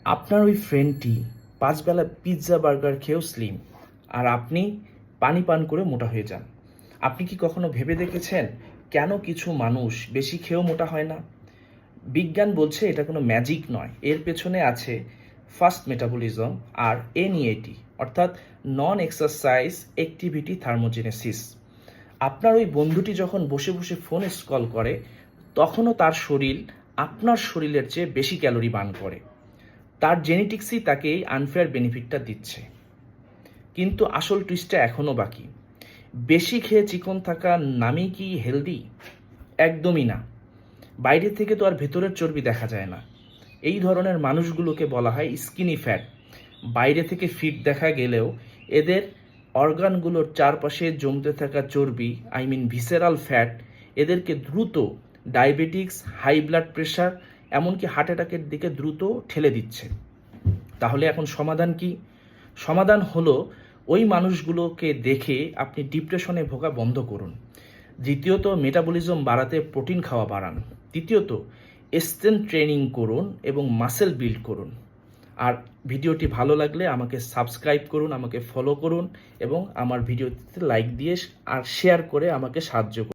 আপনার ওই ফ্রেন্ডটি ৫ বেলা pizza burger খেয়েও স্লিম, আর আপনি পানি পান করে মোটা হয়ে যান। আপনি কি কখনো ভেবে দেখেছেন কেন কিছু মানুষ বেশি খেয়েও মোটা হয় না? বিজ্ঞান বলছে এটা কোনো ম্যাজিক নয়, এর পেছনে আছে ফাস্ট মেটাবলিজম আর এনইএটি, অর্থাৎ নন এক্সারসাইজ অ্যাক্টিভিটি থার্মোজেনেসিস। আপনার ওই বন্ধুটি যখন বসে বসে ফোনে স্ক্রল করে, তখনও তার শরীর আপনার শরীরের চেয়ে বেশি ক্যালোরি বার্ন করে। তার জেনেটিক্সই তাকে এই আনফেয়ার বেনিফিটটা দিচ্ছে। কিন্তু আসল টুইস্টটা এখনও বাকি। বেশি খেয়ে চিকন থাকা নামেই কি হেলদি? একদমই না। বাইরে থেকে তো আর ভেতরের চর্বি দেখা যায় না। এই ধরনের মানুষগুলোকে বলা হয় স্কিনি ফ্যাট। বাইরে থেকে ফিট দেখা গেলেও এদের অর্গানগুলোর চারপাশে জমতে থাকা চর্বি, ভিসেরাল ফ্যাট, এদেরকে দ্রুত ডায়াবেটিক্স, হাই ব্লাড প্রেশার, এমনকি হার্ট অ্যাটাকের দিকে দ্রুত ঠেলে দিচ্ছে। তাহলে এখন সমাধান কি? সমাধান হলো ওই মানুষগুলোকে দেখে আপনি ডিপ্রেশনে ভোগা বন্ধ করুন। দ্বিতীয়ত, মেটাবলিজম বাড়াতে প্রোটিন খাওয়া বাড়ান। তৃতীয়ত, স্ট্রেংথ ট্রেনিং করুন এবং মাসেল বিল্ড করুন। আর ভিডিওটি ভালো লাগলে আমাকে সাবস্ক্রাইব করুন, আমাকে ফলো করুন এবং আমার ভিডিওতে লাইক দিয়ে আর শেয়ার করে আমাকে সাহায্য করুন।